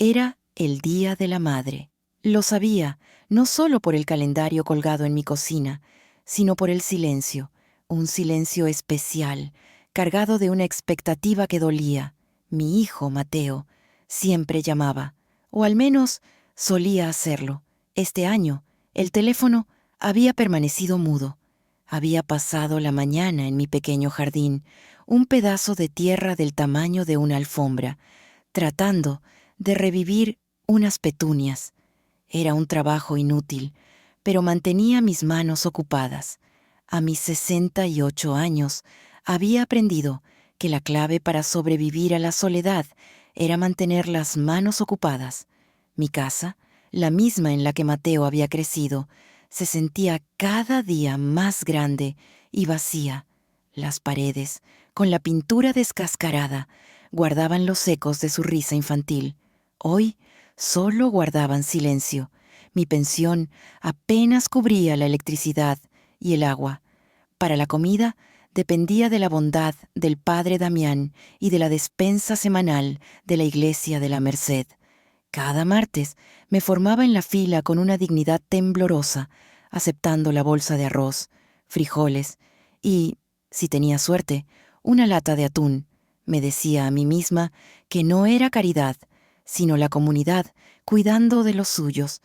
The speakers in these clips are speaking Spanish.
Era el Día de la Madre. Lo sabía, no solo por el calendario colgado en mi cocina, sino por el silencio, un silencio especial, cargado de una expectativa que dolía. Mi hijo, Mateo, siempre llamaba, o al menos solía hacerlo. Este año, el teléfono había permanecido mudo. Había pasado la mañana en mi pequeño jardín, un pedazo de tierra del tamaño de una alfombra, tratando de revivir unas petunias. Era un trabajo inútil, pero mantenía mis manos ocupadas. A mis 68 años había aprendido que la clave para sobrevivir a la soledad era mantener las manos ocupadas. Mi casa, la misma en la que Mateo había crecido, se sentía cada día más grande y vacía. Las paredes, con la pintura descascarada, guardaban los ecos de su risa infantil. Hoy solo guardaban silencio. Mi pensión apenas cubría la electricidad y el agua. Para la comida dependía de la bondad del padre Damián y de la despensa semanal de la iglesia de la Merced. Cada martes me formaba en la fila con una dignidad temblorosa, aceptando la bolsa de arroz, frijoles y, si tenía suerte, una lata de atún. Me decía a mí misma que no era caridad, sino la comunidad cuidando de los suyos.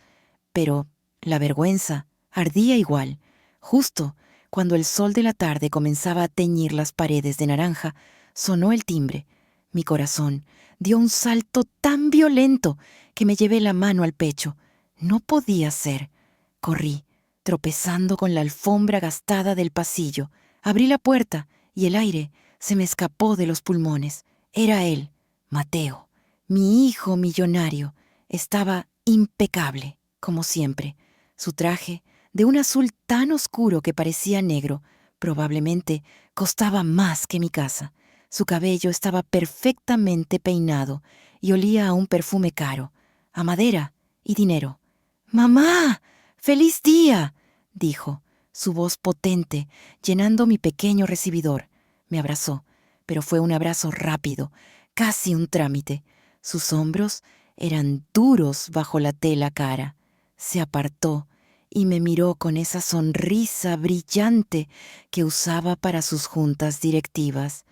Pero la vergüenza ardía igual. Justo cuando el sol de la tarde comenzaba a teñir las paredes de naranja, sonó el timbre. Mi corazón dio un salto tan violento que me llevé la mano al pecho. No podía ser. Corrí, tropezando con la alfombra gastada del pasillo. Abrí la puerta y el aire se me escapó de los pulmones. Era él, Mateo, mi hijo millonario. Estaba impecable, como siempre. Su traje, de un azul tan oscuro que parecía negro, probablemente costaba más que mi casa. Su cabello estaba perfectamente peinado y olía a un perfume caro, a madera y dinero. «¡Mamá! ¡Feliz día!», dijo, su voz potente, llenando mi pequeño recibidor. Me abrazó, pero fue un abrazo rápido, casi un trámite. Sus hombros eran duros bajo la tela cara. Se apartó y me miró con esa sonrisa brillante que usaba para sus juntas directivas.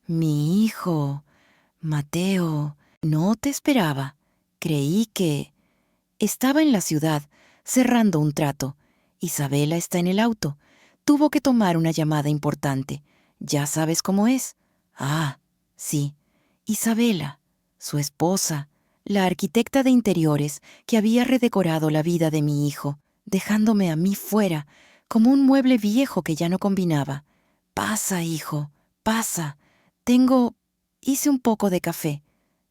«Mi hijo, Mateo, no te esperaba. Creí que...». Estaba en la ciudad, cerrando un trato. Isabela está en el auto. Tuvo que tomar una llamada importante. ¿Ya sabes cómo es? Ah, sí. Isabela, su esposa, la arquitecta de interiores que había redecorado la vida de mi hijo, dejándome a mí fuera, como un mueble viejo que ya no combinaba. «Pasa, hijo, pasa. Tengo... Hice un poco de café.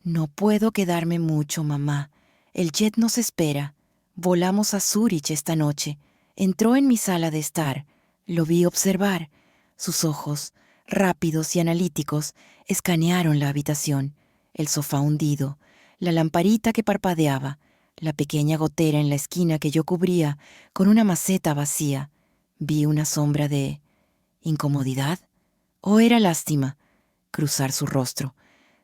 No puedo quedarme mucho, mamá. El jet nos espera. Volamos a Zúrich esta noche. Entró en mi sala de estar. Lo vi observar. Sus ojos, rápidos y analíticos, escanearon la habitación. El sofá hundido, la lamparita que parpadeaba, la pequeña gotera en la esquina que yo cubría con una maceta vacía. Vi una sombra de... ¿incomodidad? ¿O era lástima? Cruzar su rostro.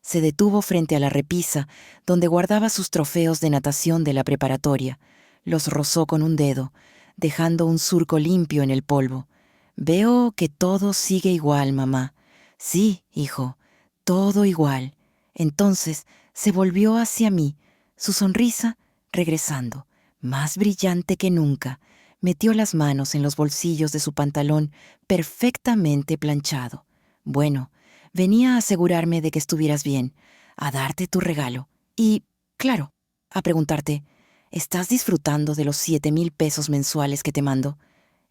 Se detuvo frente a la repisa, donde guardaba sus trofeos de natación de la preparatoria. Los rozó con un dedo, dejando un surco limpio en el polvo. «Veo que todo sigue igual, mamá». «Sí, hijo, todo igual». Entonces se volvió hacia mí, su sonrisa regresando, más brillante que nunca. Metió las manos en los bolsillos de su pantalón perfectamente planchado. «Bueno, venía a asegurarme de que estuvieras bien, a darte tu regalo y, claro, a preguntarte, ¿estás disfrutando de los 7,000 pesos mensuales que te mando?»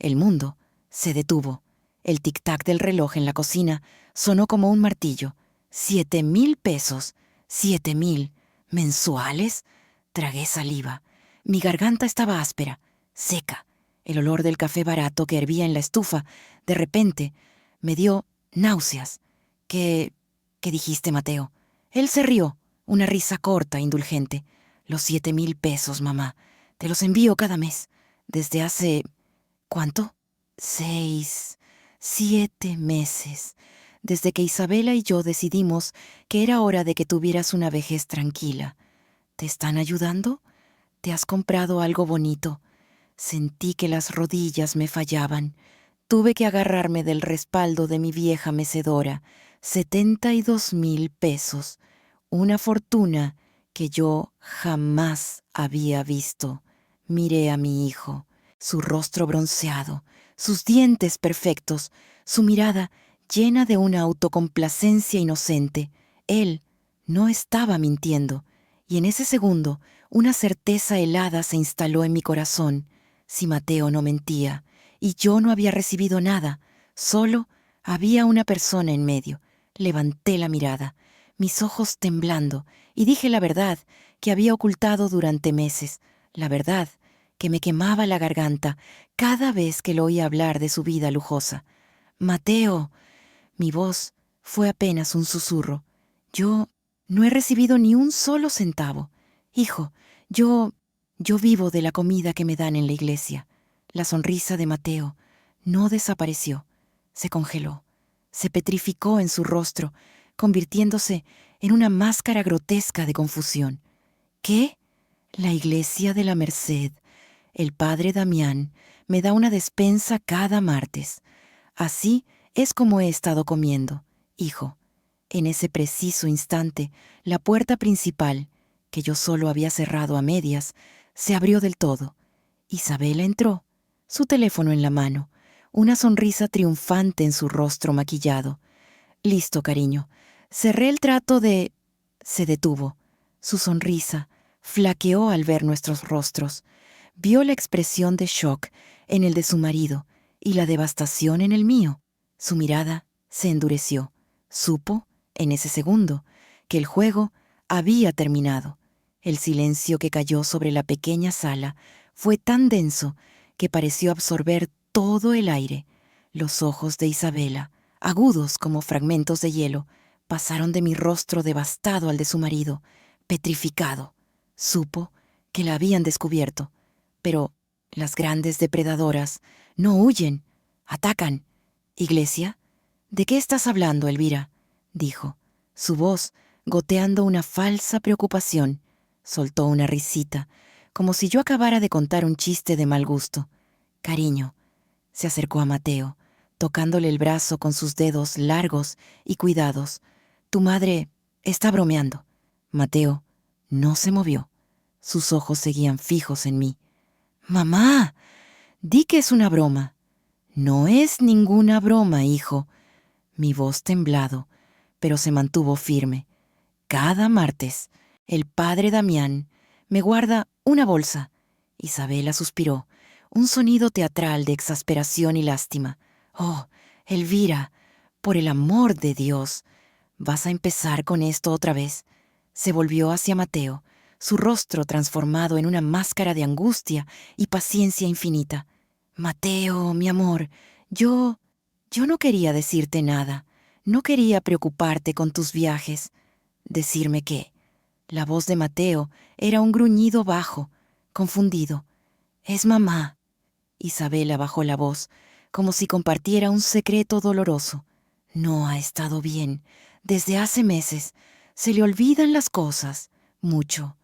El mundo se detuvo. El tic-tac del reloj en la cocina sonó como un martillo. 7,000 pesos. 7,000. ¿Mensuales? Tragué saliva. Mi garganta estaba áspera, seca. El olor del café barato que hervía en la estufa, de repente, me dio náuseas. ¿Qué dijiste, Mateo? Él se rió, una risa corta, indulgente. «Los 7,000 pesos, mamá. Te los envío cada mes. Desde hace... ¿cuánto? 6, 7 meses. Desde que Isabela y yo decidimos que era hora de que tuvieras una vejez tranquila. ¿Te están ayudando? ¿Te has comprado algo bonito? Sentí que las rodillas me fallaban. Tuve que agarrarme del respaldo de mi vieja mecedora. 72,000 pesos. Una fortuna que yo jamás había visto. Miré a mi hijo, su rostro bronceado, sus dientes perfectos, su mirada llena de una autocomplacencia inocente. Él no estaba mintiendo, y en ese segundo una certeza helada se instaló en mi corazón. Si Mateo no mentía, y yo no había recibido nada, solo había una persona en medio. Levanté la mirada, mis ojos temblando, y dije la verdad que había ocultado durante meses, la verdad que me quemaba la garganta cada vez que lo oía hablar de su vida lujosa. Mateo, mi voz fue apenas un susurro. Yo no he recibido ni un solo centavo. Hijo, yo vivo de la comida que me dan en la iglesia. La sonrisa de Mateo no desapareció, se congeló, se petrificó en su rostro, convirtiéndose en una máscara grotesca de confusión. ¿Qué? La iglesia de la Merced. El padre Damián me da una despensa cada martes. Así es como he estado comiendo, hijo. En ese preciso instante, la puerta principal, que yo solo había cerrado a medias, se abrió del todo. Isabela entró, su teléfono en la mano, una sonrisa triunfante en su rostro maquillado. Listo, cariño. Cerré el trato de... Se detuvo. Su sonrisa flaqueó al ver nuestros rostros. Vio la expresión de shock en el de su marido y la devastación en el mío. Su mirada se endureció. Supo, en ese segundo, que el juego había terminado. El silencio que cayó sobre la pequeña sala fue tan denso que pareció absorber todo el aire. Los ojos de Isabela, agudos como fragmentos de hielo, pasaron de mi rostro devastado al de su marido, petrificado. Supo que la habían descubierto, pero las grandes depredadoras no huyen, atacan. ¿Iglesia? ¿De qué estás hablando, Elvira?, dijo, su voz goteando una falsa preocupación. Soltó una risita, como si yo acabara de contar un chiste de mal gusto. Cariño, se acercó a Mateo, tocándole el brazo con sus dedos largos y cuidados. Tu madre está bromeando. Mateo no se movió. Sus ojos seguían fijos en mí. Mamá, di que es una broma. No es ninguna broma, hijo. Mi voz temblado, pero se mantuvo firme. Cada martes, el padre Damián me guarda una bolsa. Isabela suspiró, un sonido teatral de exasperación y lástima. Oh, Elvira, por el amor de Dios, ¿vas a empezar con esto otra vez? Se volvió hacia Mateo, su rostro transformado en una máscara de angustia y paciencia infinita. Mateo, mi amor, yo no quería decirte nada. No quería preocuparte con tus viajes. ¿Decirme qué? La voz de Mateo era un gruñido bajo, confundido. Es mamá. Isabela bajó la voz, como si compartiera un secreto doloroso. No ha estado bien. Desde hace meses. Se le olvidan las cosas. Mucho.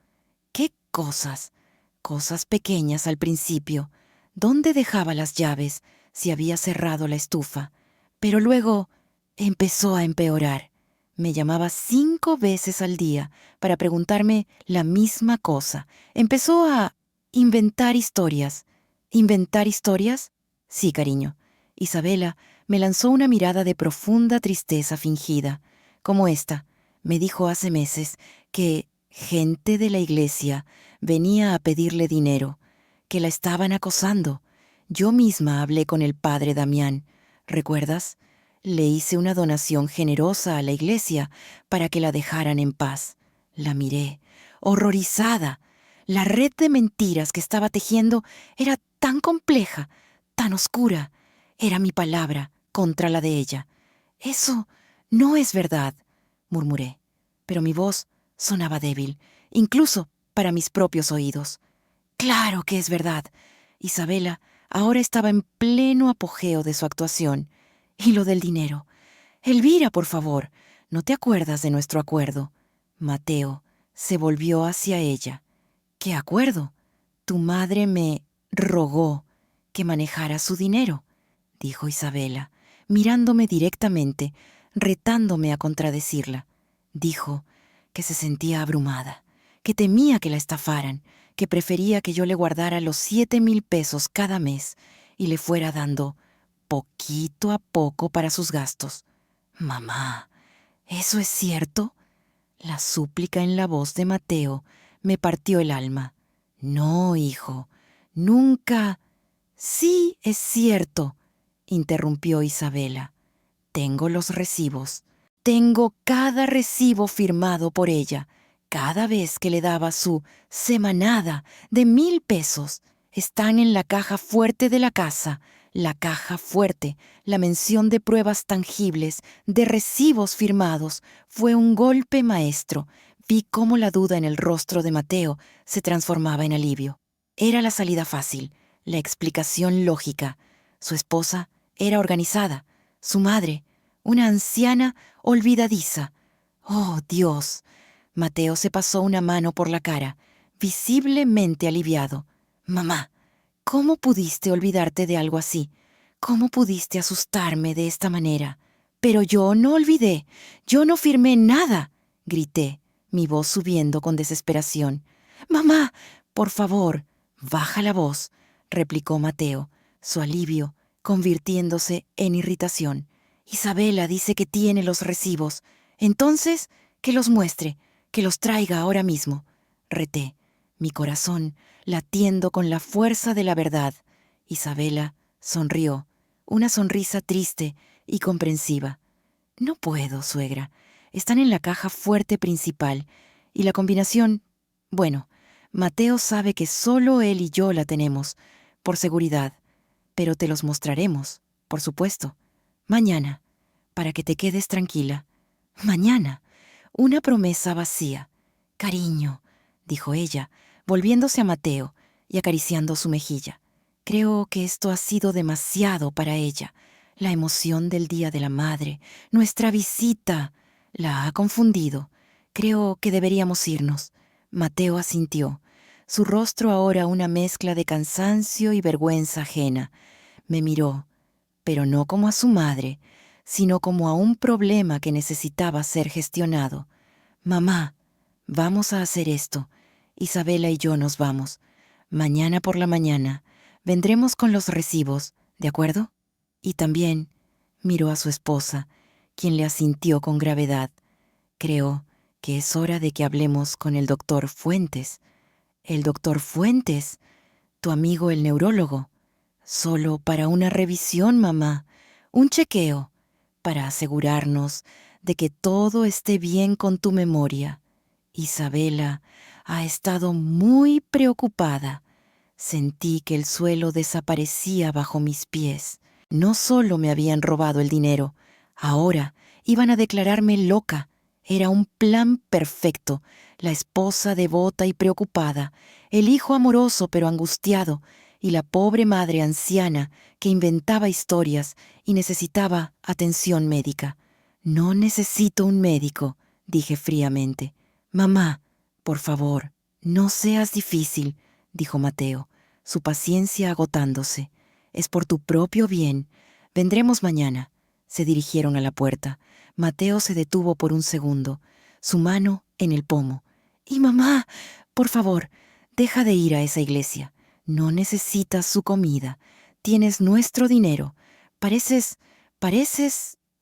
¿Qué cosas? Cosas pequeñas al principio. ¿Dónde dejaba las llaves si había cerrado la estufa? Pero luego empezó a empeorar. Me llamaba 5 veces al día para preguntarme la misma cosa. Empezó a inventar historias. ¿Inventar historias? Sí, cariño. Isabela me lanzó una mirada de profunda tristeza fingida. Como esta, me dijo hace meses que gente de la iglesia venía a pedirle dinero, que la estaban acosando. Yo misma hablé con el padre Damián. ¿Recuerdas? Le hice una donación generosa a la iglesia para que la dejaran en paz. La miré, horrorizada. La red de mentiras que estaba tejiendo era tan compleja, tan oscura. Era mi palabra contra la de ella. Eso no es verdad, murmuré, pero mi voz sonaba débil, incluso para mis propios oídos. Claro que es verdad. Isabela ahora estaba en pleno apogeo de su actuación. Y lo del dinero. Elvira, por favor, ¿no te acuerdas de nuestro acuerdo? Mateo Se volvió hacia ella. ¿Qué acuerdo? Tu madre me rogó que manejara su dinero, dijo Isabela, mirándome directamente, retándome a contradecirla. Dijo que se sentía abrumada, que temía que la estafaran, que prefería que yo le guardara los 7,000 pesos cada mes y le fuera dando poquito a poco para sus gastos. Mamá, ¿eso es cierto? La súplica en la voz de Mateo me partió el alma. No, hijo, nunca. Sí, es cierto, interrumpió Isabela. Tengo los recibos. Tengo cada recibo firmado por ella, cada vez que le daba su semanada de 1,000 pesos. Están en la caja fuerte de la casa. La caja fuerte, la mención de pruebas tangibles, de recibos firmados, fue un golpe maestro. Vi cómo la duda en el rostro de Mateo se transformaba en alivio. Era la salida fácil, la explicación lógica. Su esposa era organizada, su madre, una anciana olvidadiza. ¡Oh, Dios! Mateo se pasó una mano por la cara, visiblemente aliviado. Mamá, ¿cómo pudiste olvidarte de algo así? ¿Cómo pudiste asustarme de esta manera? Pero yo no olvidé, yo no firmé nada, grité, mi voz subiendo con desesperación. Mamá, por favor, baja la voz, replicó Mateo, su alivio convirtiéndose en irritación. Isabela dice que tiene los recibos. Entonces, que los muestre, que los traiga ahora mismo, reté, mi corazón latiendo con la fuerza de la verdad. Isabela sonrió, una sonrisa triste y comprensiva. No puedo, suegra. Están en la caja fuerte principal y la combinación... Bueno, Mateo sabe que solo él y yo la tenemos, por seguridad, pero te los mostraremos, por supuesto, mañana, para que te quedes tranquila. Mañana. Una promesa vacía. Cariño, dijo ella, volviéndose a Mateo y acariciando su mejilla. Creo que esto ha sido demasiado para ella. La emoción del Día de la Madre, nuestra visita, la ha confundido. Creo que deberíamos irnos. Mateo asintió, su rostro ahora una mezcla de cansancio y vergüenza ajena. Me miró, pero no como a su madre, sino como a un problema que necesitaba ser gestionado. Mamá, vamos a hacer esto. Isabela y yo nos vamos. Mañana por la mañana vendremos con los recibos, ¿de acuerdo? Y también miró a su esposa, quien le asintió con gravedad. Creo que es hora de que hablemos con el doctor Fuentes. El doctor Fuentes, tu amigo el neurólogo. Solo para una revisión, mamá, un chequeo, para asegurarnos de que todo esté bien con tu memoria. Isabela ha estado muy preocupada. Sentí que el suelo desaparecía bajo mis pies. No solo me habían robado el dinero, ahora iban a declararme loca. Era un plan perfecto, la esposa devota y preocupada, el hijo amoroso pero angustiado, y la pobre madre anciana que inventaba historias y necesitaba atención médica. No necesito un médico, dije fríamente. Mamá, por favor, no seas difícil, dijo Mateo, su paciencia agotándose. Es por tu propio bien. Vendremos mañana. Se dirigieron a la puerta. Mateo se detuvo por un segundo, su mano en el pomo. Y mamá, por favor, deja de ir a esa iglesia. No necesitas su comida. Tienes nuestro dinero. Pareces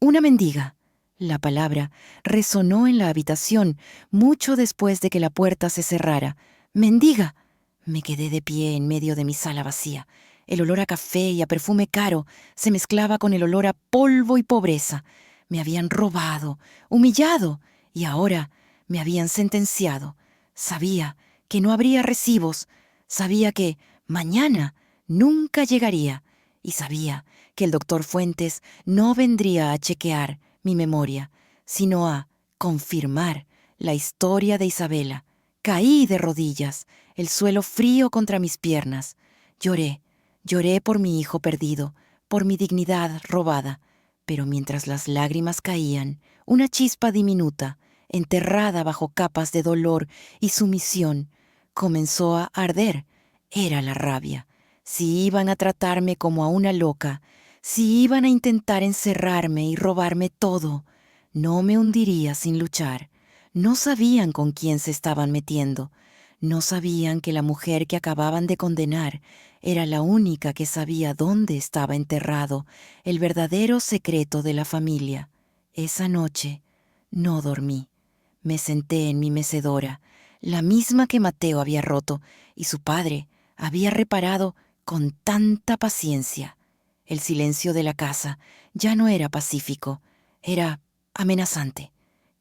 una mendiga. La palabra resonó en la habitación mucho después de que la puerta se cerrara. ¡Mendiga! Me quedé de pie en medio de mi sala vacía. El olor a café y a perfume caro se mezclaba con el olor a polvo y pobreza. Me habían robado, humillado, y ahora me habían sentenciado. Sabía que no habría recibos. Sabía que mañana nunca llegaría. Y sabía que el doctor Fuentes no vendría a chequear mi memoria, sino a confirmar la historia de Isabela. Caí de rodillas, el suelo frío contra mis piernas. Lloré por mi hijo perdido, por mi dignidad robada. Pero mientras las lágrimas caían, una chispa diminuta, enterrada bajo capas de dolor y sumisión, comenzó a arder. Era la rabia. Si iban a tratarme como a una loca, si iban a intentar encerrarme y robarme todo, no me hundiría sin luchar. No sabían con quién se estaban metiendo. No sabían que la mujer que acababan de condenar era la única que sabía dónde estaba enterrado el verdadero secreto de la familia. Esa noche no dormí. Me senté en mi mecedora, la misma que Mateo había roto y su padre había reparado con tanta paciencia. El silencio de la casa ya no era pacífico, era amenazante.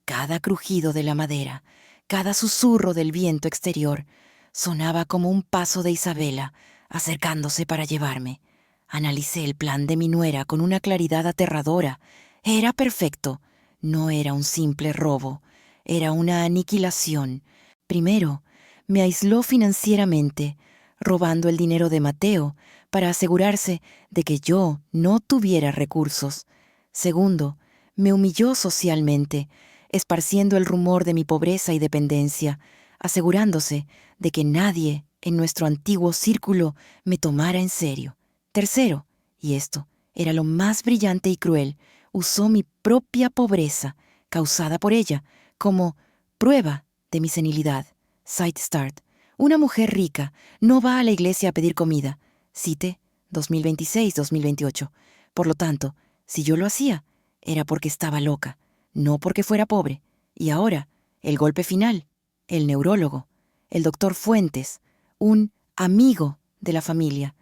Cada crujido de la madera, cada susurro del viento exterior, sonaba como un paso de Isabela acercándose para llevarme. Analicé el plan de mi nuera con una claridad aterradora. Era perfecto. No era un simple robo, era una aniquilación. Primero, me aisló financieramente, robando el dinero de Mateo para asegurarse de que yo no tuviera recursos. Segundo, me humilló socialmente, esparciendo el rumor de mi pobreza y dependencia, asegurándose de que nadie en nuestro antiguo círculo me tomara en serio. Tercero, y esto era lo más brillante y cruel, usó mi propia pobreza, causada por ella, como prueba de mi senilidad. Side start. Una mujer rica no va a la iglesia a pedir comida. Cite 2026-2028. Por lo tanto, si yo lo hacía, era porque estaba loca, no porque fuera pobre. Y ahora, el golpe final. El neurólogo, el doctor Fuentes, un amigo de la familia.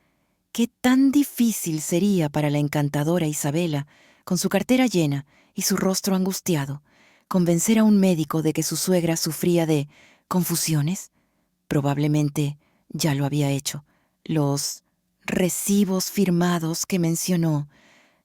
¿Qué tan difícil sería para la encantadora Isabela, con su cartera llena y su rostro angustiado, convencer a un médico de que su suegra sufría de confusiones? Probablemente ya lo había hecho. Los recibos firmados que mencionó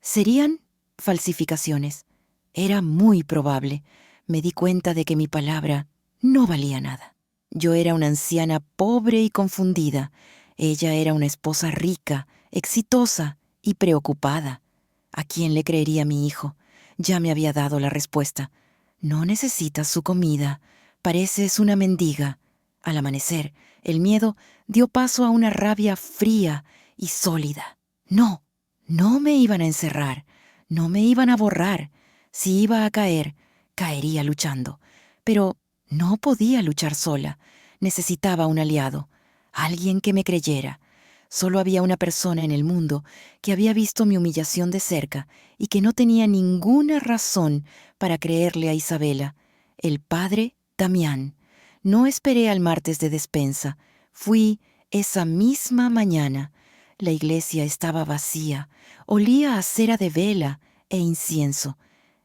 serían falsificaciones. Era muy probable. Me di cuenta de que mi palabra no valía nada. Yo era una anciana pobre y confundida. Ella era una esposa rica, exitosa y preocupada. ¿A quién le creería mi hijo? Ya me había dado la respuesta. No necesitas su comida. Pareces una mendiga. Al amanecer, el miedo dio paso a una rabia fría y sólida. No, no me iban a encerrar, no me iban a borrar. Si iba a caer, caería luchando. Pero no podía luchar sola. Necesitaba un aliado, alguien que me creyera. Solo había una persona en el mundo que había visto mi humillación de cerca y que no tenía ninguna razón para creerle a Isabela, el padre Damián. No esperé al martes de despensa. Fui esa misma mañana. La iglesia estaba vacía, olía a cera de vela e incienso.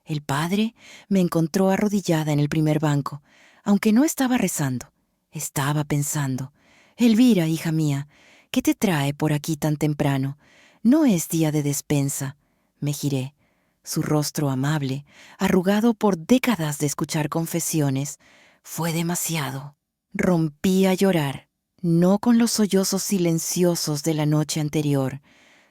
El padre me encontró arrodillada en el primer banco, aunque no estaba rezando. Estaba pensando: Elvira, hija mía, ¿qué te trae por aquí tan temprano? No es día de despensa. Me giré. Su rostro amable, arrugado por décadas de escuchar confesiones, fue demasiado. Rompí a llorar, no con los sollozos silenciosos de la noche anterior,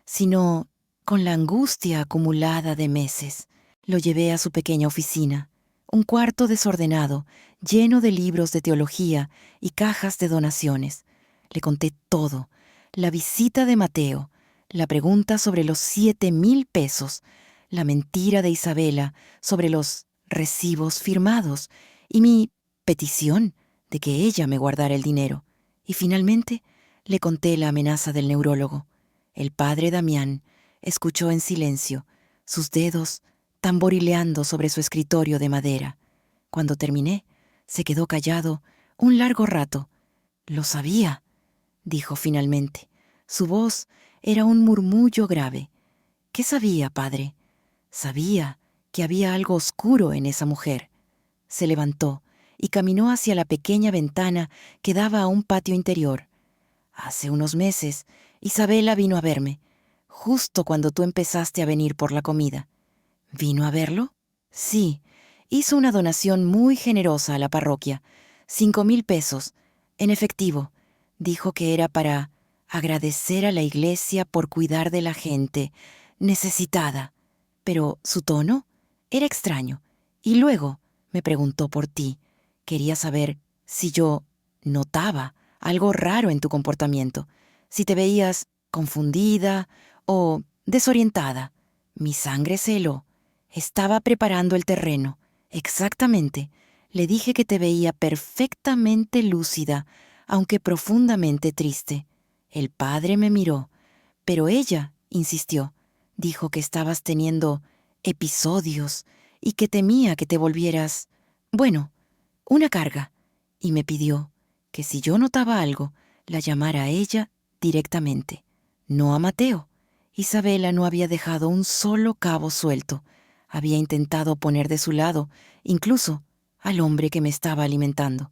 sino con la angustia acumulada de meses. Lo llevé a su pequeña oficina, un cuarto desordenado, lleno de libros de teología y cajas de donaciones. Le conté todo: la visita de Mateo, la pregunta sobre los 7,000 pesos, la mentira de Isabela sobre los recibos firmados y mi petición de que ella me guardara el dinero. Y finalmente le conté la amenaza del neurólogo. El padre Damián escuchó en silencio, sus dedos tamborileando sobre su escritorio de madera. Cuando terminé, se quedó callado un largo rato. «Lo sabía», dijo finalmente. Su voz era un murmullo grave. «¿Qué sabía, padre?» Sabía que había algo oscuro en esa mujer. Se levantó y caminó hacia la pequeña ventana que daba a un patio interior. «Hace unos meses, Isabela vino a verme, justo cuando tú empezaste a venir por la comida». «¿Vino a verlo?» «Sí, hizo una donación muy generosa a la parroquia, 5,000 pesos, en efectivo. Dijo que era para agradecer a la iglesia por cuidar de la gente necesitada. Pero su tono era extraño, y luego me preguntó por ti. Quería saber si yo notaba algo raro en tu comportamiento, si te veías confundida o desorientada. Mi sangre se heló. Estaba preparando el terreno. Exactamente. Le dije que te veía perfectamente lúcida, aunque profundamente triste. El padre me miró, pero ella insistió. Dijo que estabas teniendo episodios y que temía que te volvieras, bueno, una carga, y me pidió que si yo notaba algo, la llamara a ella directamente, no a Mateo. Isabela no había dejado un solo cabo suelto. Había intentado poner de su lado, incluso al hombre que me estaba alimentando.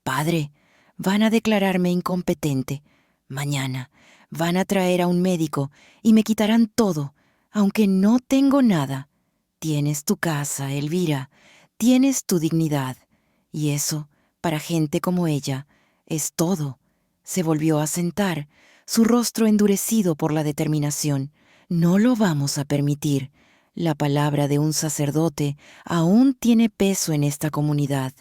Padre, van a declararme incompetente. Mañana van a traer a un médico y me quitarán todo, aunque no tengo nada. Tienes tu casa, Elvira, tienes tu dignidad, y eso, para gente como ella, es todo. Se volvió a sentar, su rostro endurecido por la determinación. No lo vamos a permitir. La palabra de un sacerdote aún tiene peso en esta comunidad.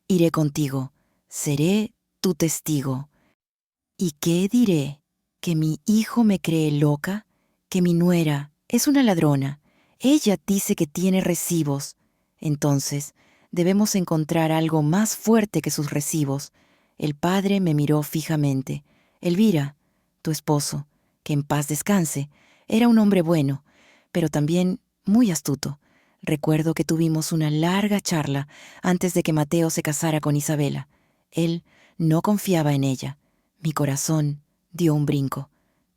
Iré contigo, seré tu testigo. ¿Y qué diré? ¿Que mi hijo me cree loca? ¿Que mi nuera es una ladrona? Ella dice que tiene recibos. Entonces, debemos encontrar algo más fuerte que sus recibos. El padre me miró fijamente. Elvira, tu esposo, que en paz descanse, era un hombre bueno, pero también muy astuto. Recuerdo que tuvimos una larga charla antes de que Mateo se casara con Isabela. Él no confiaba en ella. Mi corazón dio un brinco.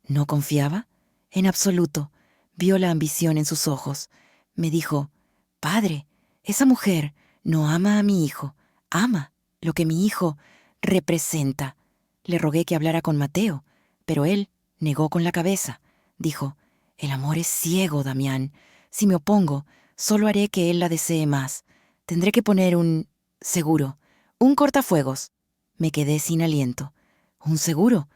¿No confiaba? En absoluto. Vio la ambición en sus ojos. Me dijo, Padre, esa mujer no ama a mi hijo, ama lo que mi hijo representa. Le rogué que hablara con Mateo, pero él negó con la cabeza. Dijo, el amor es ciego, Damián. Si me opongo, solo haré que él la desee más. Tendré que poner un seguro, un cortafuegos. Me quedé sin aliento. ¿Un seguro?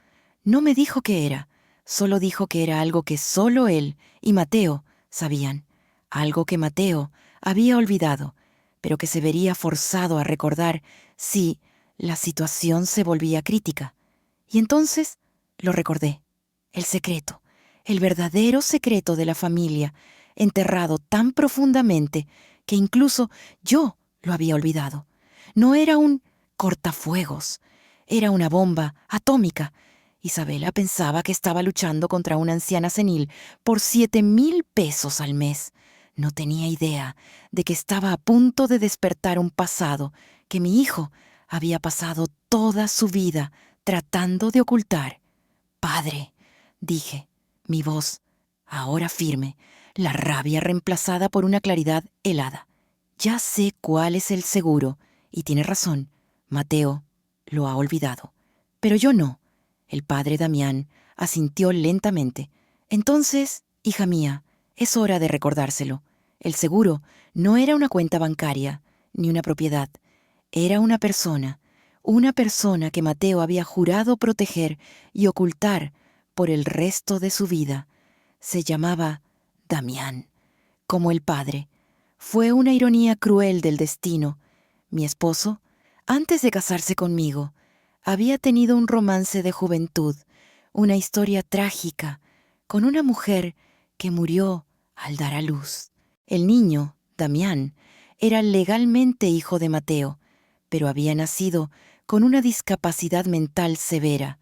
No me dijo qué era. Solo dijo que era algo que solo él y Mateo sabían. Algo que Mateo había olvidado, pero que se vería forzado a recordar si la situación se volvía crítica. Y entonces lo recordé. El secreto, el verdadero secreto de la familia, enterrado tan profundamente que incluso yo lo había olvidado. No era un cortafuegos, era una bomba atómica. Isabela pensaba que estaba luchando contra una anciana senil por 7,000 pesos al mes. No tenía idea de que estaba a punto de despertar un pasado que mi hijo había pasado toda su vida tratando de ocultar. Padre, dije, mi voz, ahora firme, la rabia reemplazada por una claridad helada. Ya sé cuál es el seguro, y tiene razón, Mateo lo ha olvidado. Pero yo no. El padre Damián asintió lentamente. Entonces, hija mía, es hora de recordárselo. El seguro no era una cuenta bancaria, ni una propiedad. Era una persona que Mateo había jurado proteger y ocultar por el resto de su vida. Se llamaba Damián, como el padre. Fue una ironía cruel del destino. Mi esposo, antes de casarse conmigo, había tenido un romance de juventud, una historia trágica, con una mujer que murió al dar a luz. El niño, Damián, era legalmente hijo de Mateo, pero había nacido con una discapacidad mental severa.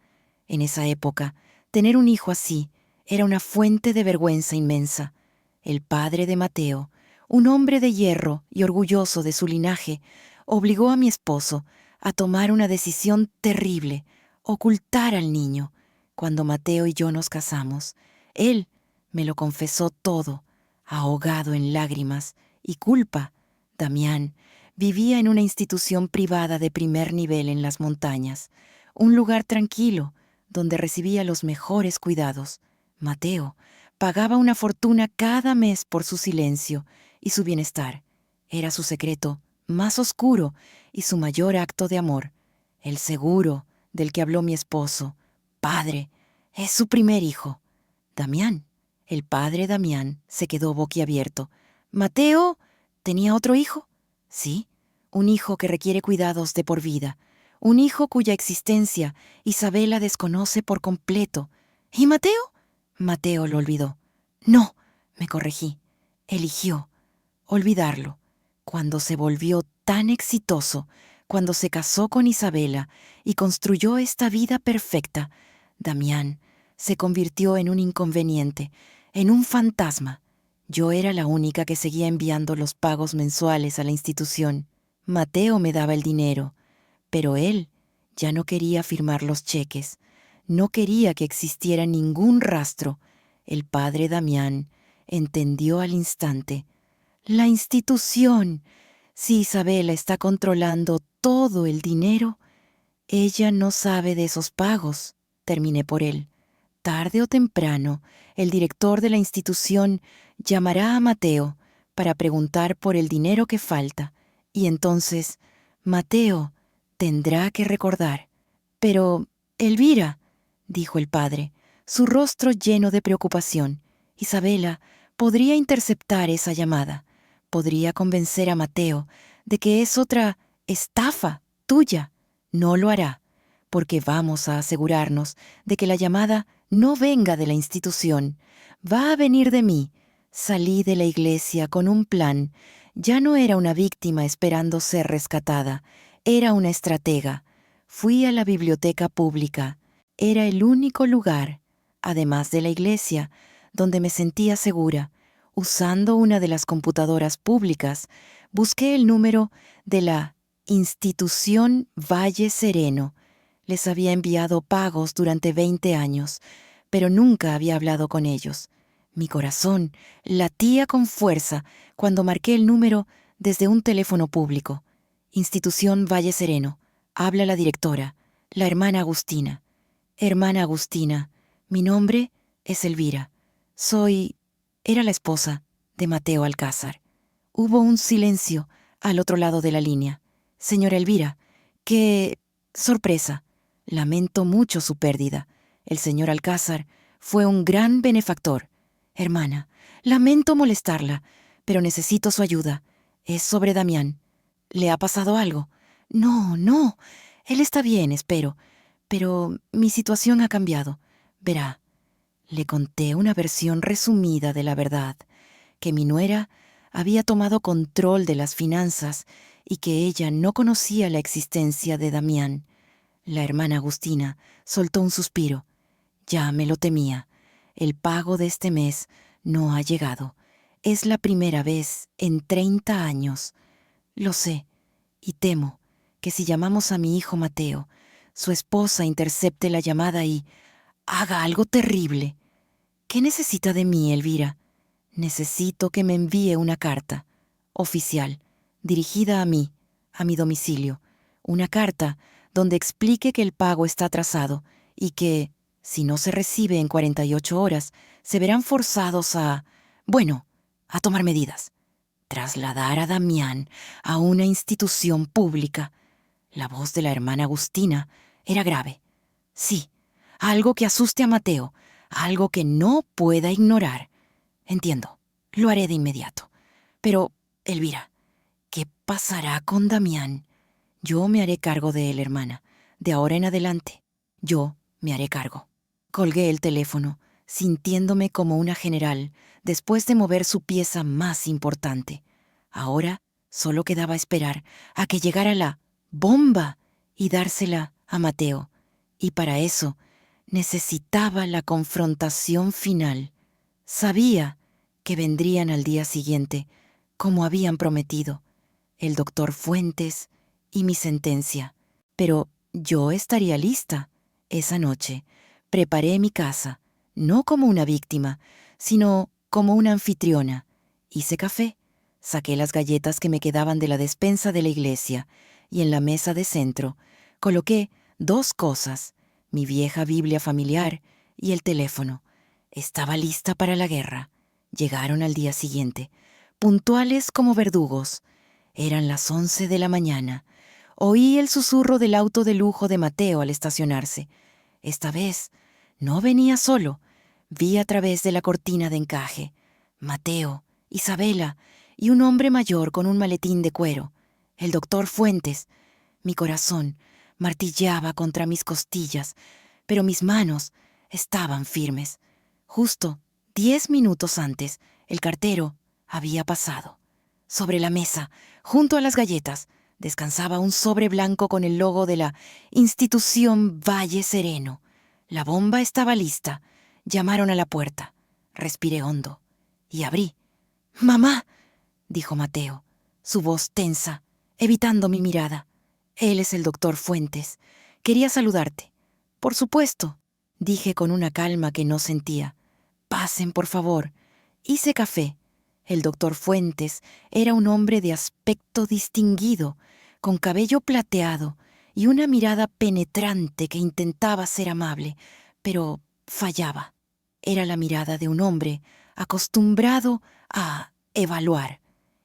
En esa época, tener un hijo así era una fuente de vergüenza inmensa. El padre de Mateo, un hombre de hierro y orgulloso de su linaje, obligó a mi esposo a tomar una decisión terrible, ocultar al niño. Cuando Mateo y yo nos casamos, él me lo confesó todo, ahogado en lágrimas y culpa. Damián vivía en una institución privada de primer nivel en las montañas, un lugar tranquilo donde recibía los mejores cuidados. Mateo pagaba una fortuna cada mes por su silencio y su bienestar. Era su secreto más oscuro y su mayor acto de amor. El seguro del que habló mi esposo, padre, es su primer hijo. Damián. El padre Damián se quedó boquiabierto. ¿Mateo tenía otro hijo? Sí, un hijo que requiere cuidados de por vida, un hijo cuya existencia Isabela desconoce por completo. ¿Y Mateo? Mateo lo olvidó. No, me corregí. Eligió olvidarlo. Cuando se volvió tan exitoso, cuando se casó con Isabela y construyó esta vida perfecta, Damián se convirtió en un inconveniente, en un fantasma. Yo era la única que seguía enviando los pagos mensuales a la institución. Mateo me daba el dinero, pero él ya no quería firmar los cheques. No quería que existiera ningún rastro. El padre Damián entendió al instante. La institución. Si Isabela está controlando todo el dinero, ella no sabe de esos pagos. Terminé por él. Tarde o temprano, el director de la institución llamará a Mateo para preguntar por el dinero que falta, y entonces Mateo tendrá que recordar. Pero, Elvira, dijo el padre, su rostro lleno de preocupación, Isabela podría interceptar esa llamada, podría convencer a Mateo de que es otra estafa tuya. No lo hará, porque vamos a asegurarnos de que la llamada no venga de la institución, va a venir de mí. Salí de la iglesia con un plan. Ya no era una víctima esperando ser rescatada, era una estratega. Fui a la biblioteca pública. Era el único lugar, además de la iglesia, donde me sentía segura. Usando una de las computadoras públicas, busqué el número de la Institución Valle Sereno. Les había enviado pagos durante 20 años, pero nunca había hablado con ellos. Mi corazón latía con fuerza cuando marqué el número desde un teléfono público. Institución Valle Sereno. Habla la directora, la hermana Agustina. Hermana Agustina, mi nombre es Elvira. Era la esposa de Mateo Alcázar. Hubo un silencio al otro lado de la línea. Señora Elvira, qué sorpresa. Lamento mucho su pérdida. El señor Alcázar fue un gran benefactor. Hermana, lamento molestarla, pero necesito su ayuda. Es sobre Damián. ¿Le ha pasado algo? No, no. Él está bien, espero. Pero mi situación ha cambiado. Verá, le conté una versión resumida de la verdad, que mi nuera había tomado control de las finanzas y que ella no conocía la existencia de Damián. La hermana Agustina soltó un suspiro. Ya me lo temía. El pago de este mes no ha llegado. Es la primera vez en 30 años. Lo sé, y temo que si llamamos a mi hijo Mateo, su esposa intercepte la llamada y haga algo terrible. ¿Qué necesita de mí, Elvira? Necesito que me envíe una carta oficial, dirigida a mí, a mi domicilio. Una carta donde explique que el pago está atrasado y que, si no se recibe en 48 horas, se verán forzados a tomar medidas. Trasladar a Damián a una institución pública. La voz de la hermana Agustina era grave. Sí, algo que asuste a Mateo, algo que no pueda ignorar. Entiendo, lo haré de inmediato. Pero, Elvira, ¿qué pasará con Damián? Yo me haré cargo de él, hermana. De ahora en adelante, yo me haré cargo. Colgué el teléfono, sintiéndome como una general, después de mover su pieza más importante. Ahora solo quedaba esperar a que llegara la bomba y dársela a Mateo. Y para eso necesitaba la confrontación final. Sabía que vendrían al día siguiente, como habían prometido, el doctor Fuentes y mi sentencia. Pero yo estaría lista. Esa noche preparé mi casa, no como una víctima, sino como una anfitriona. Hice café, saqué las galletas que me quedaban de la despensa de la iglesia y en la mesa de centro coloqué 2 cosas, mi vieja Biblia familiar y el teléfono. Estaba lista para la guerra. Llegaron al día siguiente, puntuales como verdugos. Eran las 11 de la mañana. Oí el susurro del auto de lujo de Mateo al estacionarse. Esta vez no venía solo. Vi a través de la cortina de encaje. Mateo, Isabela y un hombre mayor con un maletín de cuero. El doctor Fuentes. Mi corazón martilleaba contra mis costillas, pero mis manos estaban firmes. Justo 10 minutos antes, el cartero había pasado. Sobre la mesa, junto a las galletas, descansaba un sobre blanco con el logo de la institución Valle Sereno. La bomba estaba lista. Llamaron a la puerta. Respiré hondo y abrí. «¡Mamá!», dijo Mateo, su voz tensa, evitando mi mirada. «Él es el doctor Fuentes. Quería saludarte». «Por supuesto», dije con una calma que no sentía. «Pasen, por favor». Hice café. El doctor Fuentes era un hombre de aspecto distinguido, con cabello plateado y una mirada penetrante que intentaba ser amable, pero fallaba. Era la mirada de un hombre acostumbrado a evaluar.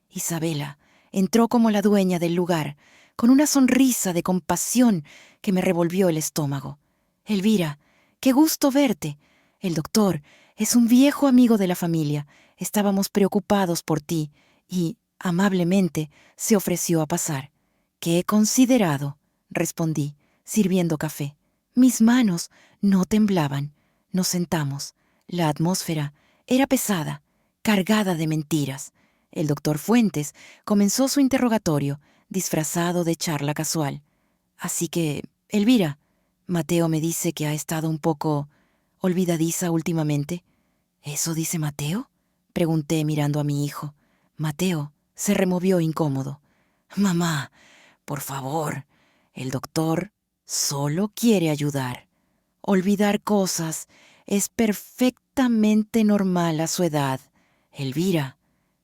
Isabela entró como la dueña del lugar, con una sonrisa de compasión que me revolvió el estómago. «Elvira, qué gusto verte. El doctor es un viejo amigo de la familia. Estábamos preocupados por ti y, amablemente, se ofreció a pasar». «Qué considerado», respondí, sirviendo café. Mis manos no temblaban. Nos sentamos. La atmósfera era pesada, cargada de mentiras. El doctor Fuentes comenzó su interrogatorio, disfrazado de charla casual. «Así que, Elvira, Mateo me dice que ha estado un poco olvidadiza últimamente». «¿Eso dice Mateo?», pregunté mirando a mi hijo. Mateo se removió incómodo. «Mamá, por favor, el doctor solo quiere ayudar. Olvidar cosas es perfectamente normal a su edad. Elvira»,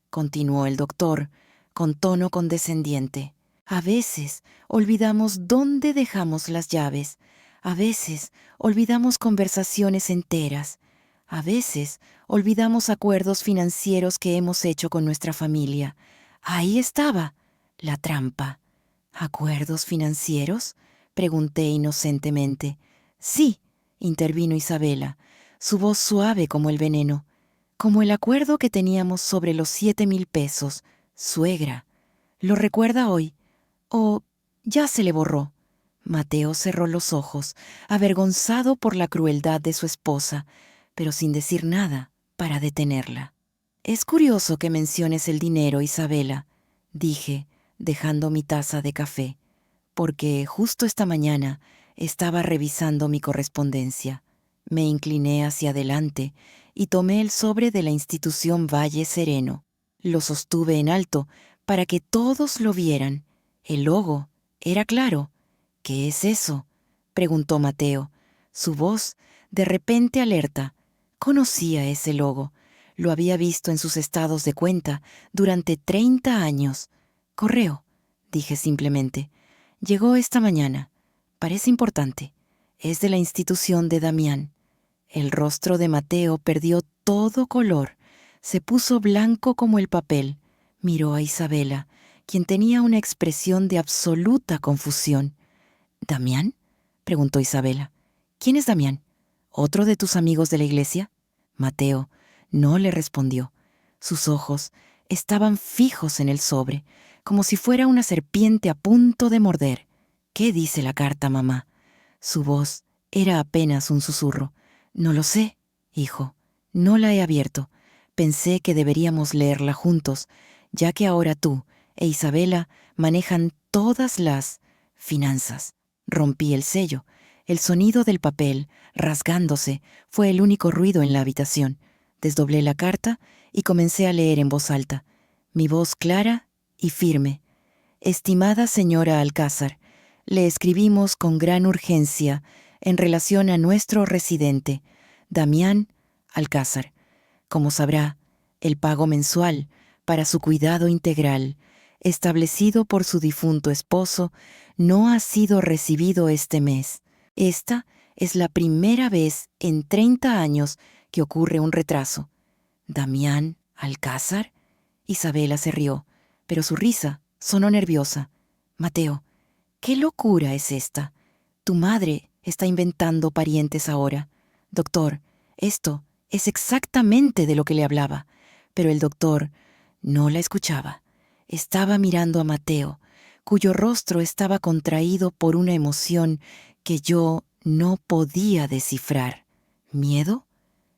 continuó el doctor, con tono condescendiente. «A veces olvidamos dónde dejamos las llaves. A veces olvidamos conversaciones enteras. A veces olvidamos acuerdos financieros que hemos hecho con nuestra familia. Ahí estaba la trampa». «¿Acuerdos financieros?», pregunté inocentemente. «Sí», intervino Isabela, su voz suave como el veneno. «Como el acuerdo que teníamos sobre los 7,000 pesos, suegra. ¿Lo recuerda hoy? ¿O ya se le borró?». Mateo cerró los ojos, avergonzado por la crueldad de su esposa, pero sin decir nada para detenerla. «Es curioso que menciones el dinero, Isabela», dije, dejando mi taza de café, «porque justo esta mañana estaba revisando mi correspondencia. Me incliné hacia adelante y tomé el sobre de la institución Valle Sereno. Lo sostuve en alto para que todos lo vieran. El logo era claro. «¿Qué es eso?», preguntó Mateo, su voz de repente alerta. Conocía ese logo. Lo había visto en sus estados de cuenta durante 30 años. «Correo», dije simplemente. «Llegó esta mañana. Parece importante. Es de la institución de Damián». El rostro de Mateo perdió todo color. Se puso blanco como el papel. Miró a Isabela, quien tenía una expresión de absoluta confusión. «¿Damián?», preguntó Isabela. «¿Quién es Damián? ¿Otro de tus amigos de la iglesia?». Mateo no le respondió. Sus ojos estaban fijos en el sobre, como si fuera una serpiente a punto de morder. «¿Qué dice la carta, mamá?». Su voz era apenas un susurro. «No lo sé, hijo. No la he abierto. Pensé que deberíamos leerla juntos, ya que ahora tú e Isabela manejan todas las finanzas». Rompí el sello. El sonido del papel, rasgándose, fue el único ruido en la habitación. Desdoblé la carta y comencé a leer en voz alta. Mi voz clara y firme. «Estimada señora Alcázar, le escribimos con gran urgencia en relación a nuestro residente, Damián Alcázar. Como sabrá, el pago mensual para su cuidado integral, establecido por su difunto esposo, no ha sido recibido este mes. Esta es la primera vez en 30 años que ocurre un retraso». «¿Damián Alcázar?». Isabela se rió, pero su risa sonó nerviosa. «Mateo, ¿qué locura es esta? Tu madre está inventando parientes ahora. Doctor, esto es exactamente de lo que le hablaba». Pero el doctor no la escuchaba. Estaba mirando a Mateo cuyo rostro estaba contraído por una emoción que yo no podía descifrar. ¿Miedo?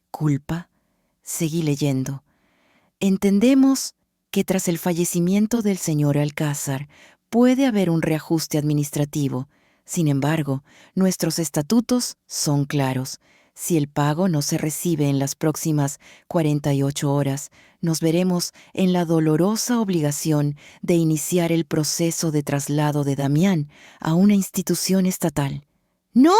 ¿Culpa? Seguí leyendo. Entendemos que tras el fallecimiento del señor Alcázar puede haber un reajuste administrativo. Sin embargo, nuestros estatutos son claros. Si el pago no se recibe en las próximas 48 horas, nos veremos en la dolorosa obligación de iniciar el proceso de traslado de Damián a una institución estatal. ¡No!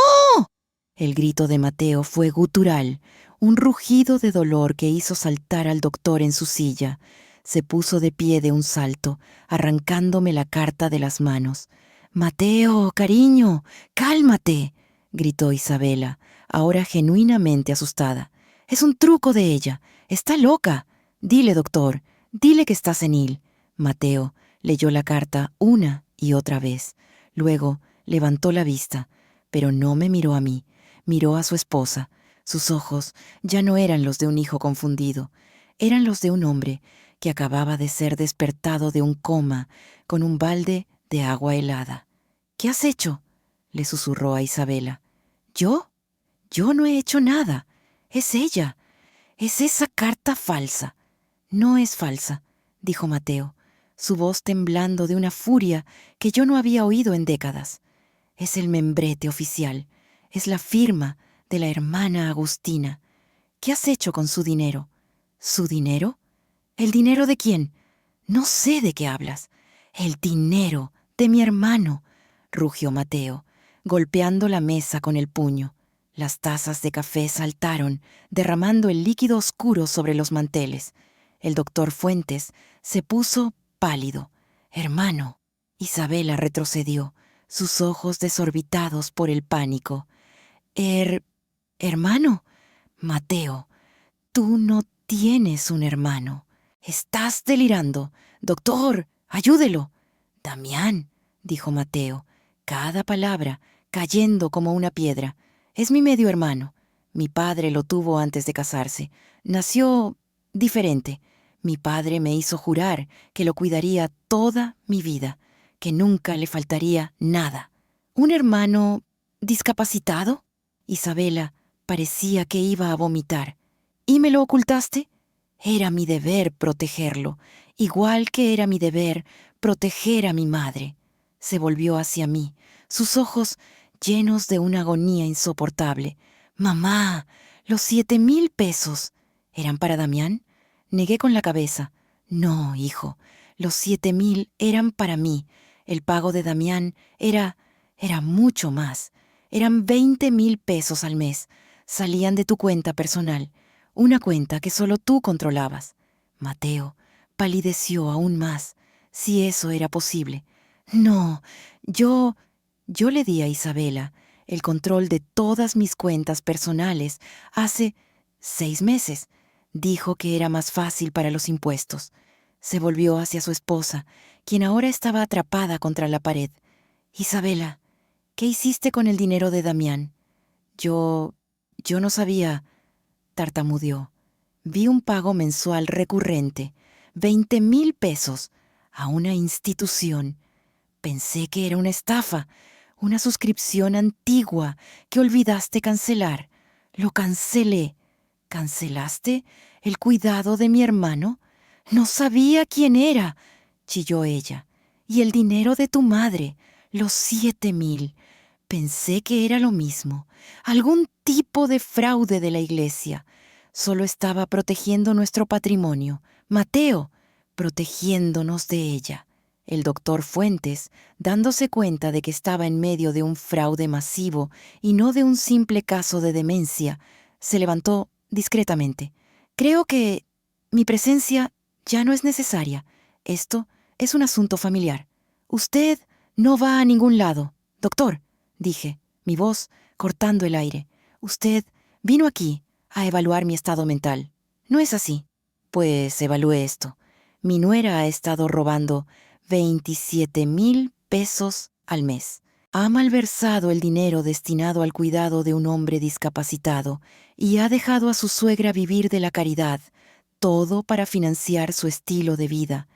El grito de Mateo fue gutural, un rugido de dolor que hizo saltar al doctor en su silla. Se puso de pie de un salto, arrancándome la carta de las manos. «Mateo, cariño, cálmate», gritó Isabela, ahora genuinamente asustada. «Es un truco de ella. Está loca. Dile, doctor, dile que está senil». Mateo leyó la carta una y otra vez. Luego levantó la vista, pero no me miró a mí. Miró a su esposa. Sus ojos ya no eran los de un hijo confundido, eran los de un hombre que acababa de ser despertado de un coma con un balde de agua helada. «¿Qué has hecho?», le susurró a Isabela. «¿Yo? Yo no he hecho nada. Es ella. Es esa carta falsa». «No es falsa», dijo Mateo, su voz temblando de una furia que yo no había oído en décadas. «Es el membrete oficial. Es la firma de la hermana Agustina. ¿Qué has hecho con su dinero?» «¿Su dinero? ¿El dinero de quién?» «No sé de qué hablas». «El dinero de mi hermano», rugió Mateo, golpeando la mesa con el puño. Las tazas de café saltaron, derramando el líquido oscuro sobre los manteles. El doctor Fuentes se puso pálido. «Hermano». Isabela retrocedió, sus ojos desorbitados por el pánico. «¿Hermano?» «Mateo, tú no tienes un hermano. Estás delirando. Doctor, ayúdelo». «Damián», dijo Mateo, cada palabra cayendo como una piedra. «Es mi medio hermano. Mi padre lo tuvo antes de casarse. Nació diferente. Mi padre me hizo jurar que lo cuidaría toda mi vida, que nunca le faltaría nada». «¿Un hermano discapacitado?» Isabela parecía que iba a vomitar. «¿Y me lo ocultaste?» «Era mi deber protegerlo, igual que era mi deber proteger a mi madre». Se volvió hacia mí, sus ojos llenos de una agonía insoportable. «Mamá, los 7,000 pesos. ¿Eran para Damián?» Negué con la cabeza. «No, hijo, los 7,000 eran para mí. El pago de Damián era mucho más. Eran 20,000 pesos al mes. Salían de tu cuenta personal, una cuenta que solo tú controlabas». Mateo palideció aún más, si eso era posible. «No, yo le di a Isabela el control de todas mis cuentas personales hace 6 meses. Dijo que era más fácil para los impuestos». Se volvió hacia su esposa, quien ahora estaba atrapada contra la pared. «Isabela, ¿qué hiciste con el dinero de Damián?» Yo no sabía», tartamudeó. «Vi un pago mensual recurrente, 20,000 pesos, a una institución. Pensé que era una estafa, una suscripción antigua que olvidaste cancelar. Lo cancelé». «¿Cancelaste el cuidado de mi hermano?» «No sabía quién era», chilló ella. «Y el dinero de tu madre, los 7,000. Pensé que era lo mismo, algún tipo de fraude de la iglesia. Solo estaba protegiendo nuestro patrimonio. Mateo, protegiéndonos de ella». El doctor Fuentes, dándose cuenta de que estaba en medio de un fraude masivo y no de un simple caso de demencia, se levantó discretamente. «Creo que mi presencia ya no es necesaria. Esto es un asunto familiar. Usted no va a ningún lado, doctor», dije, mi voz cortando el aire. «Usted vino aquí a evaluar mi estado mental. ¿No es así?» «Pues evalúe esto. Mi nuera ha estado robando 27,000 pesos al mes. Ha malversado el dinero destinado al cuidado de un hombre discapacitado y ha dejado a su suegra vivir de la caridad, todo para financiar su estilo de vida.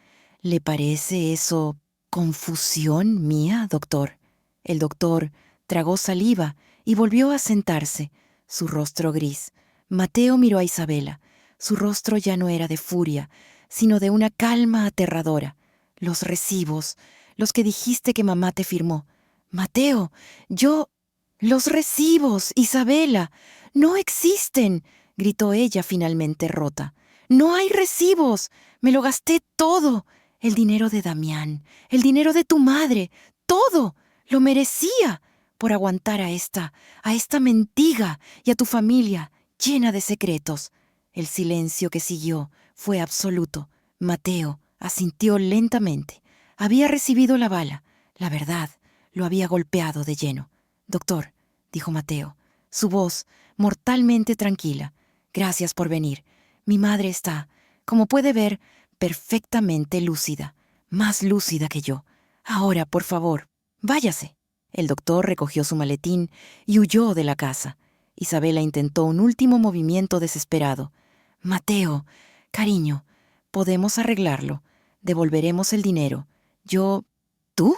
¿Le parece eso ¿Confusión mía, doctor? El doctor tragó saliva y volvió a sentarse, su rostro gris. Mateo miró a Isabela. Su rostro ya no era de furia, sino de una calma aterradora. Los recibos, los que dijiste que mamá te firmó. Mateo, yo... Los recibos, Isabela, no existen, gritó ella finalmente rota. No hay recibos. Me lo gasté todo. El dinero de Damián, el dinero de tu madre, todo. Lo merecía por aguantar a esta mendiga y a tu familia llena de secretos. El silencio que siguió fue absoluto. Mateo asintió lentamente. Había recibido la bala. La verdad lo había golpeado de lleno. Doctor, dijo Mateo, su voz mortalmente tranquila. Gracias por venir. Mi madre está, como puede ver, perfectamente lúcida, más lúcida que yo. Ahora, por favor, váyase. El doctor recogió su maletín y huyó de la casa. Isabela intentó un último movimiento desesperado. Mateo, cariño, podemos arreglarlo. Devolveremos el dinero. Yo... ¿Tú?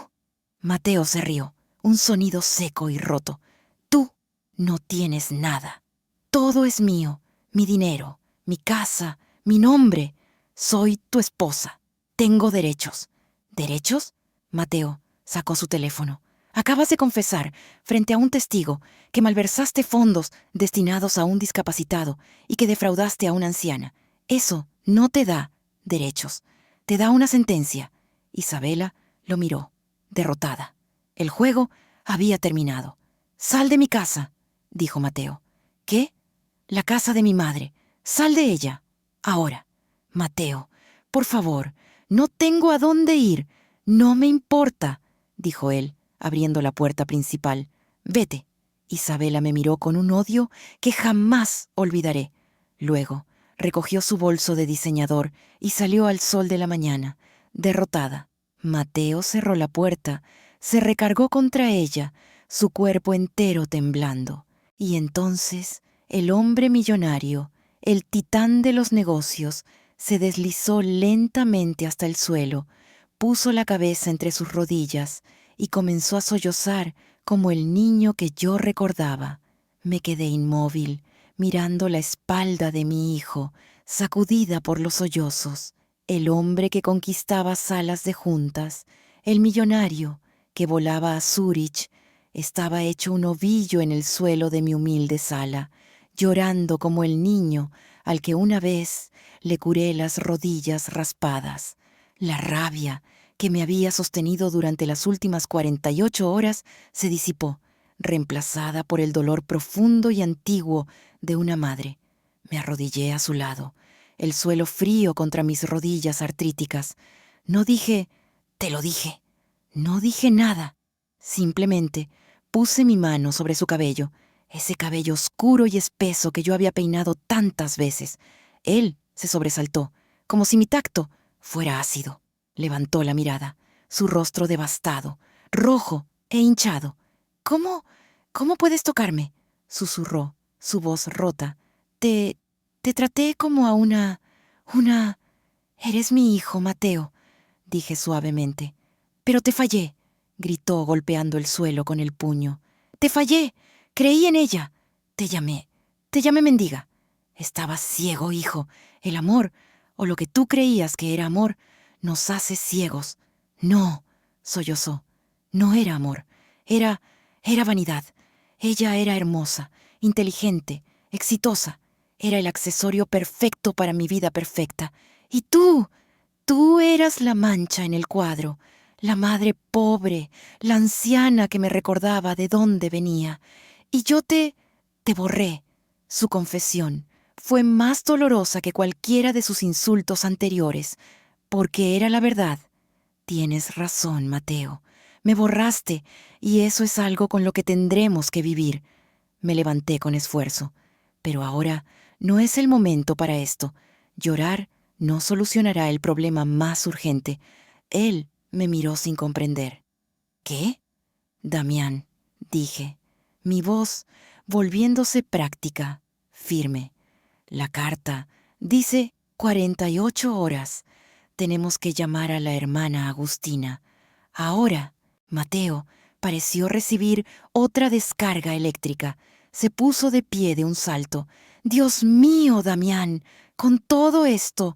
Mateo se rió, un sonido seco y roto. Tú no tienes nada. Todo es mío, mi dinero, mi casa, mi nombre. Soy tu esposa. Tengo derechos. ¿Derechos? Mateo sacó su teléfono. Acabas de confesar, frente a un testigo, que malversaste fondos destinados a un discapacitado y que defraudaste a una anciana. Eso no te da derechos. Te da una sentencia. Isabela lo miró, derrotada. El juego había terminado. «Sal de mi casa», dijo Mateo. «¿Qué? La casa de mi madre. Sal de ella. Ahora». «Mateo, por favor, no tengo a dónde ir. No me importa», dijo él, abriendo la puerta principal. «Vete». Isabela me miró con un odio que jamás olvidaré. Luego recogió su bolso de diseñador y salió al sol de la mañana, derrotada. Mateo cerró la puerta, se recargó contra ella, su cuerpo entero temblando. Y entonces el hombre millonario, el titán de los negocios, se deslizó lentamente hasta el suelo, puso la cabeza entre sus rodillas y comenzó a sollozar como el niño que yo recordaba. Me quedé inmóvil, mirando la espalda de mi hijo, sacudida por los sollozos. El hombre que conquistaba salas de juntas, el millonario que volaba a Zúrich, estaba hecho un ovillo en el suelo de mi humilde sala, llorando como el niño al que una vez le curé las rodillas raspadas. La rabia que me había sostenido durante las últimas 48 horas se disipó, reemplazada por el dolor profundo y antiguo de una madre. Me arrodillé a su lado, el suelo frío contra mis rodillas artríticas. No dije, «Te lo dije». No dije nada. Simplemente puse mi mano sobre su cabello, ese cabello oscuro y espeso que yo había peinado tantas veces. Él se sobresaltó, como si mi tacto fuera ácido. Levantó la mirada, su rostro devastado, rojo e hinchado. ¿Cómo puedes tocarme?», susurró, su voz rota. Te traté como a una... Eres mi hijo, Mateo», dije suavemente. «Pero te fallé», gritó golpeando el suelo con el puño. «Te fallé. Creí en ella. Te llamé mendiga. Estaba ciego, hijo. El amor, o lo que tú creías que era amor, nos hace ciegos». «No», sollozó. «No era amor. Era vanidad. Ella era hermosa, inteligente, exitosa. Era el accesorio perfecto para mi vida perfecta. Y tú eras la mancha en el cuadro, la madre pobre, la anciana que me recordaba de dónde venía. Y yo te borré». Su confesión fue más dolorosa que cualquiera de sus insultos anteriores, porque era la verdad. «Tienes razón, Mateo. Me borraste, y eso es algo con lo que tendremos que vivir». Me levanté con esfuerzo. «Pero ahora no es el momento para esto. Llorar no solucionará el problema más urgente». Él me miró sin comprender. «¿Qué?» «Damián», dije, mi voz volviéndose práctica, firme. «La carta dice 48 horas. Tenemos que llamar a la hermana Agustina. Ahora, Mateo pareció recibir otra descarga eléctrica. Se puso de pie de un salto. «¡Dios mío, Damián! Con todo esto...»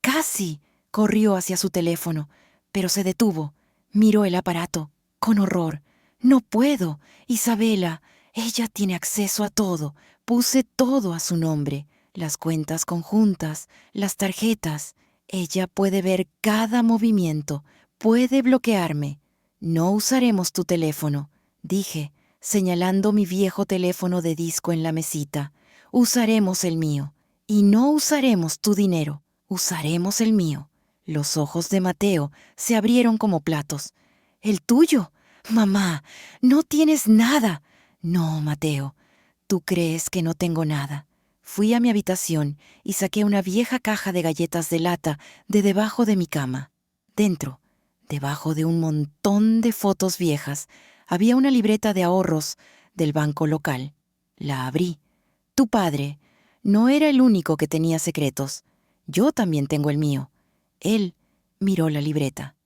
Casi corrió hacia su teléfono, pero se detuvo. Miró el aparato, con horror. «No puedo, Isabela. Ella tiene acceso a todo. Puse todo a su nombre. Las cuentas conjuntas, las tarjetas. Ella puede ver cada movimiento. Puede bloquearme. No usaremos tu teléfono», dije, señalando mi viejo teléfono de disco en la mesita. «Usaremos el mío. Y no usaremos tu dinero. Usaremos el mío». Los ojos de Mateo se abrieron como platos. «¿El tuyo? Mamá, no tienes nada». «No, Mateo, tú crees que no tengo nada». Fui a mi habitación y saqué una vieja caja de galletas de lata de debajo de mi cama. Dentro, debajo de un montón de fotos viejas, había una libreta de ahorros del banco local. La abrí. Tu padre no era el único que tenía secretos. Yo también tengo el mío. Él miró la libreta.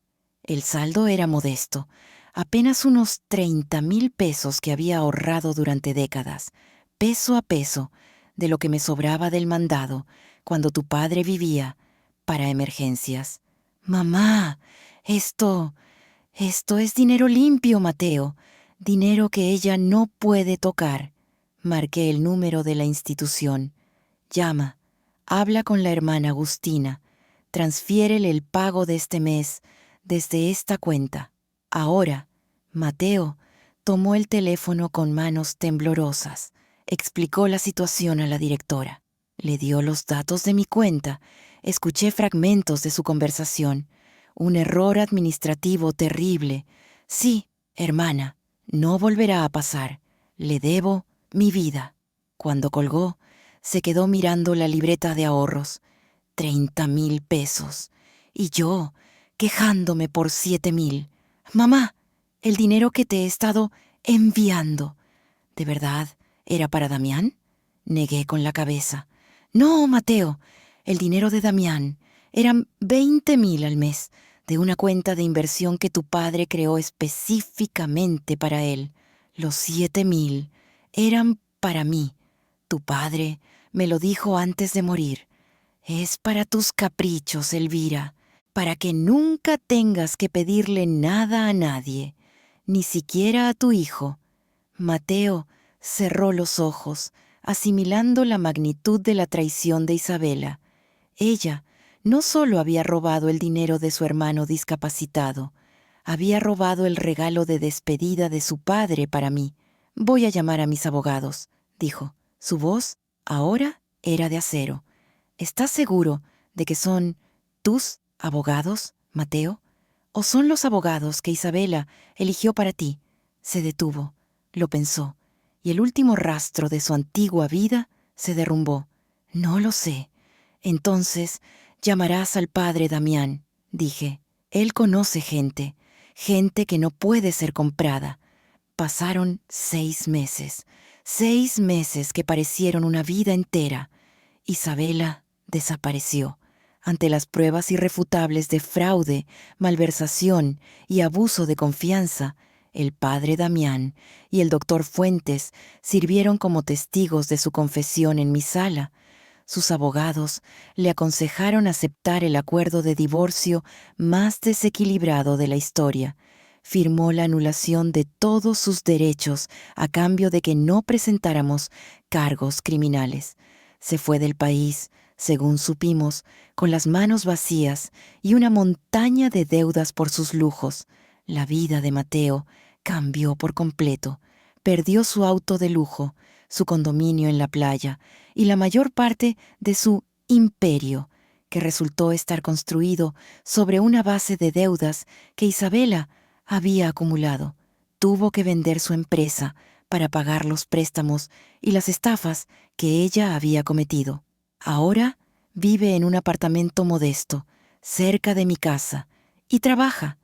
El saldo era modesto, apenas unos 30,000 pesos que había ahorrado durante décadas, peso a peso, de lo que me sobraba del mandado cuando tu padre vivía para emergencias. «Mamá, esto es dinero limpio, Mateo, dinero que ella no puede tocar». Marqué el número de la institución. «Llama, habla con la hermana Agustina, transfiérele el pago de este mes desde esta cuenta». Ahora, Mateo tomó el teléfono con manos temblorosas, explicó la situación a la directora. Le dio los datos de mi cuenta, escuché fragmentos de su conversación. «Un error administrativo terrible. Sí, hermana, no volverá a pasar. Le debo mi vida». Cuando colgó, se quedó mirando la libreta de ahorros. 30,000 pesos. Y yo, quejándome por 7,000. «Mamá, el dinero que te he estado enviando, ¿de verdad era para Damián?». Negué con la cabeza. «No, Mateo, el dinero de Damián eran 20,000 al mes, de una cuenta de inversión que tu padre creó específicamente para él. Los 7,000 eran para mí. Tu padre me lo dijo antes de morir. Es para tus caprichos, Elvira, para que nunca tengas que pedirle nada a nadie, ni siquiera a tu hijo». Mateo cerró los ojos, asimilando la magnitud de la traición de Isabela. Ella no solo había robado el dinero de su hermano discapacitado, había robado el regalo de despedida de su padre para mí. «Voy a llamar a mis abogados», dijo. Su voz ahora era de acero. «¿Estás seguro de que son tus abogados, Mateo? ¿O son los abogados que Isabela eligió para ti?». Se detuvo, lo pensó, y el último rastro de su antigua vida se derrumbó. «No lo sé». «Entonces llamarás al padre Damián», dije. «Él conoce gente, gente que no puede ser comprada». Pasaron 6 meses, 6 meses que parecieron una vida entera. Isabela desapareció. Ante las pruebas irrefutables de fraude, malversación y abuso de confianza, el padre Damián y el doctor Fuentes sirvieron como testigos de su confesión en mi sala. Sus abogados le aconsejaron aceptar el acuerdo de divorcio más desequilibrado de la historia. Firmó la anulación de todos sus derechos a cambio de que no presentáramos cargos criminales. Se fue del país, según supimos, con las manos vacías y una montaña de deudas por sus lujos. La vida de Mateo cambió por completo. Perdió su auto de lujo, su condominio en la playa y la mayor parte de su imperio, que resultó estar construido sobre una base de deudas que Isabela había acumulado. Tuvo que vender su empresa para pagar los préstamos y las estafas que ella había cometido. Ahora vive en un apartamento modesto, cerca de mi casa, y trabaja.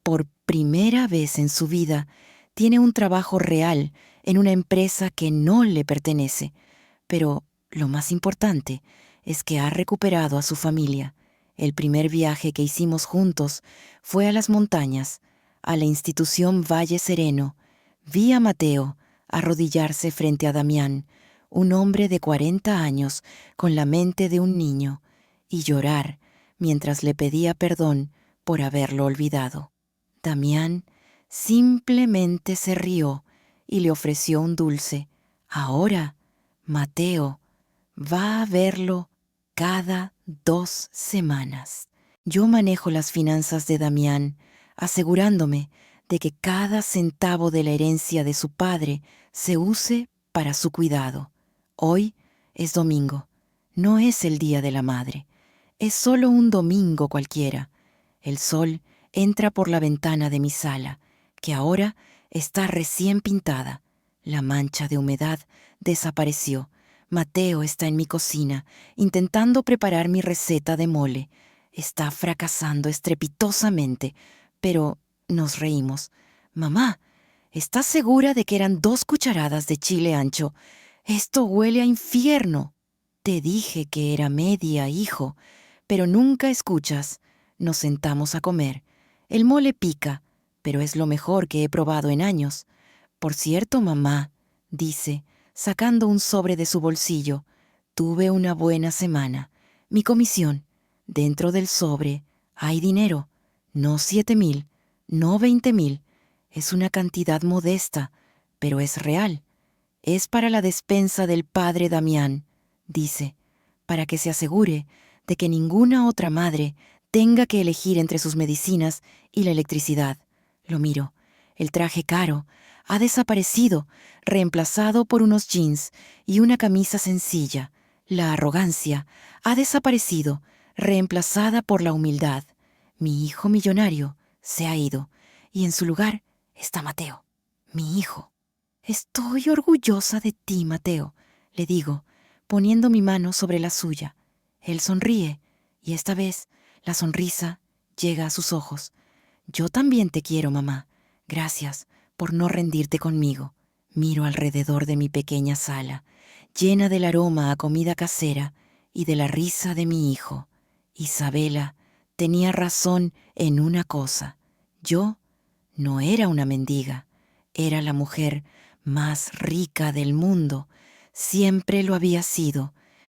Por primera vez en su vida, tiene un trabajo real en una empresa que no le pertenece. Pero lo más importante es que ha recuperado a su familia. El primer viaje que hicimos juntos fue a las montañas. a la institución Valle Sereno, vi a Mateo arrodillarse frente a Damián, un hombre de 40 años con la mente de un niño, y llorar mientras le pedía perdón por haberlo olvidado. Damián simplemente se rió y le ofreció un dulce. Ahora, Mateo va a verlo cada 2 semanas. Yo manejo las finanzas de Damián, asegurándome de que cada centavo de la herencia de su padre se use para su cuidado. Hoy es domingo, no es el Día de la Madre, es solo un domingo cualquiera. El sol entra por la ventana de mi sala, que ahora está recién pintada. La mancha de humedad desapareció. Mateo está en mi cocina, intentando preparar mi receta de mole. Está fracasando estrepitosamente, pero nos reímos. Mamá, ¿estás segura de que eran 2 cucharadas de chile ancho? Esto huele a infierno. Te dije que era media, hijo, pero nunca escuchas. Nos sentamos a comer. El mole pica, pero es lo mejor que he probado en años. Por cierto, mamá, dice, sacando un sobre de su bolsillo, tuve una buena semana. Mi comisión. Dentro del sobre hay dinero. No 7,000, no 20,000. Es una cantidad modesta, pero es real. Es para la despensa del padre Damián, dice, para que se asegure de que ninguna otra madre tenga que elegir entre sus medicinas y la electricidad. Lo miro. El traje caro ha desaparecido, reemplazado por unos jeans y una camisa sencilla. La arrogancia ha desaparecido, reemplazada por la humildad. Mi hijo millonario se ha ido y en su lugar está Mateo, mi hijo. Estoy orgullosa de ti, Mateo, le digo, poniendo mi mano sobre la suya. Él sonríe, y esta vez la sonrisa llega a sus ojos. Yo también te quiero, mamá. Gracias por no rendirte conmigo. Miro alrededor de mi pequeña sala, llena del aroma a comida casera y de la risa de mi hijo. Isabela tenía razón en una cosa. Yo no era una mendiga, era la mujer más rica del mundo. Siempre lo había sido,